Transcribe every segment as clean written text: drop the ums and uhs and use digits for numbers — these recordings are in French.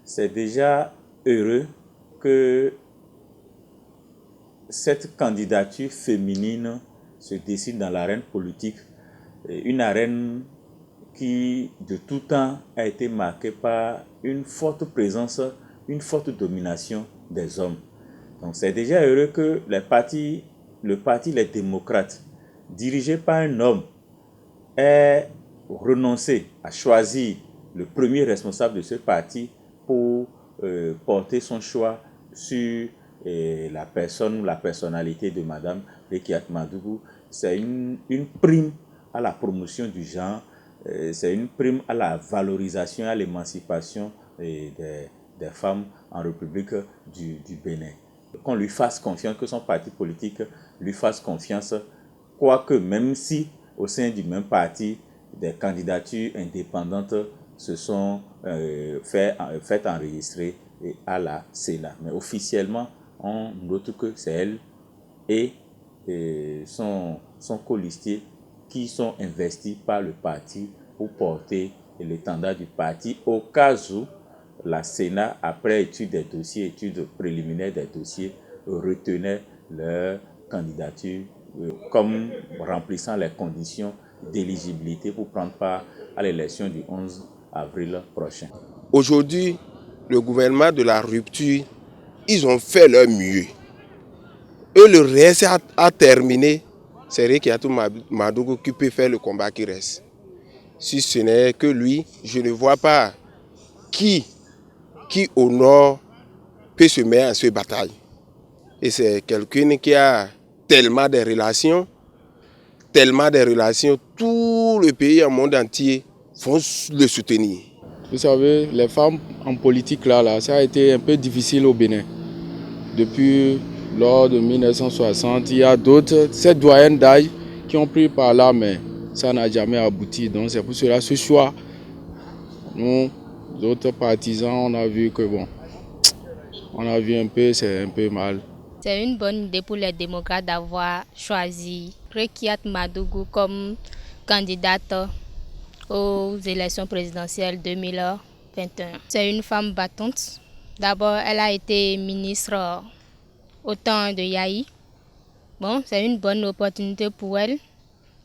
c'est déjà heureux que cette candidature féminine se décide dans l'arène politique, une arène qui de tout temps a été marquée par une forte présence, une forte domination des hommes. Donc c'est déjà heureux que le parti Les Démocrates, dirigé par un homme, ait renoncé à choisir le premier responsable de ce parti pour porter son choix sur la personne ou la personnalité de Mme Rekiat Madougou. C'est une prime à la promotion du genre, c'est une prime à la valorisation, à l'émancipation des femmes en République du Bénin. Qu'on lui fasse confiance, que son parti politique lui fasse confiance, quoique même si au sein du même parti, des candidatures indépendantes se sont faites enregistrer à la Sénat. Mais officiellement, on note que c'est elle et son colistier qui sont investis par le parti pour porter l'étendard du parti au cas où la Sénat, après étude des dossiers, étude préliminaire des dossiers, retenait leur candidature comme remplissant les conditions d'éligibilité pour prendre part à l'élection du 11 avril prochain. Aujourd'hui, le gouvernement de la rupture, ils ont fait leur mieux. Eux, le reste a terminé. C'est Rekiatou Madougou qui peut faire le combat qui reste. Si ce n'est que lui, je ne vois pas qui au nord peut se mettre en cette bataille. Et c'est quelqu'un qui a tellement de relations, tout le pays, le monde entier vont le soutenir. Vous savez, les femmes en politique, là, ça a été un peu difficile au Bénin. Depuis lors de 1960, il y a d'autres, ces doyennes d'âge qui ont pris par là, mais ça n'a jamais abouti. Donc c'est pour cela ce choix. Nous, d'autres partisans, on a vu que bon, c'est un peu mal. C'est une bonne idée pour les démocrates d'avoir choisi Rekiat Madougou comme candidate aux élections présidentielles 2021. C'est une femme battante. D'abord, elle a été ministre au temps de Yahi. Bon, c'est une bonne opportunité pour elle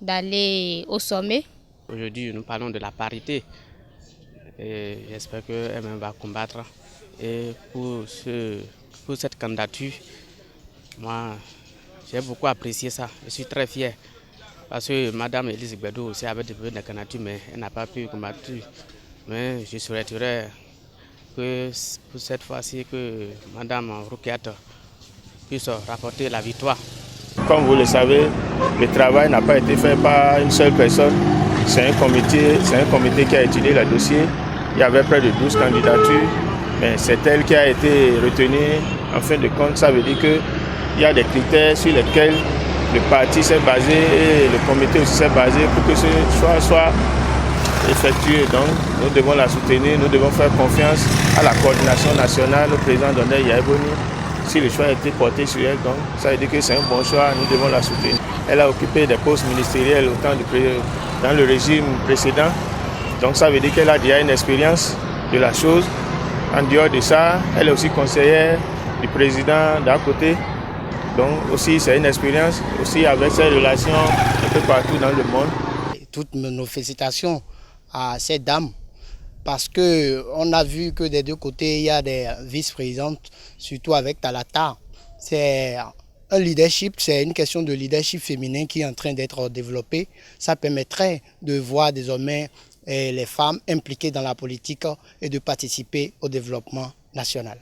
d'aller au sommet. Aujourd'hui, nous parlons de la parité. Et j'espère qu'elle-même va combattre. Et pour cette candidature, moi, j'ai beaucoup apprécié ça. Je suis très fier. Parce que Mme Elise Gbedou aussi avait déposé des candidatures, mais elle n'a pas pu combattre. Mais je souhaiterais que pour cette fois-ci, que Mme Rekiat puisse rapporter la victoire. Comme vous le savez, le travail n'a pas été fait par une seule personne. C'est un comité qui a étudié le dossier. Il y avait près de 12 candidatures, mais c'est elle qui a été retenue. En fin de compte, ça veut dire qu'il y a des critères sur lesquels le parti s'est basé et le comité aussi s'est basé pour que ce choix soit effectué. Donc, nous devons la soutenir, nous devons faire confiance à la coordination nationale, au président Dondé Yaïboni. Si le choix a été porté sur elle, donc ça veut dire que c'est un bon choix, nous devons la soutenir. Elle a occupé des postes ministériels dans le régime précédent. Donc ça veut dire qu'elle a déjà une expérience de la chose. En dehors de ça, elle est aussi conseillère du président d'un côté. Donc aussi c'est une expérience aussi avec ses relations un peu partout dans le monde. Toutes nos félicitations à ces dames. Parce qu'on a vu que des deux côtés, il y a des vice-présidentes, surtout avec Talata. C'est un leadership, c'est une question de leadership féminin qui est en train d'être développée. Ça permettrait de voir désormais les femmes impliquées dans la politique et de participer au développement national.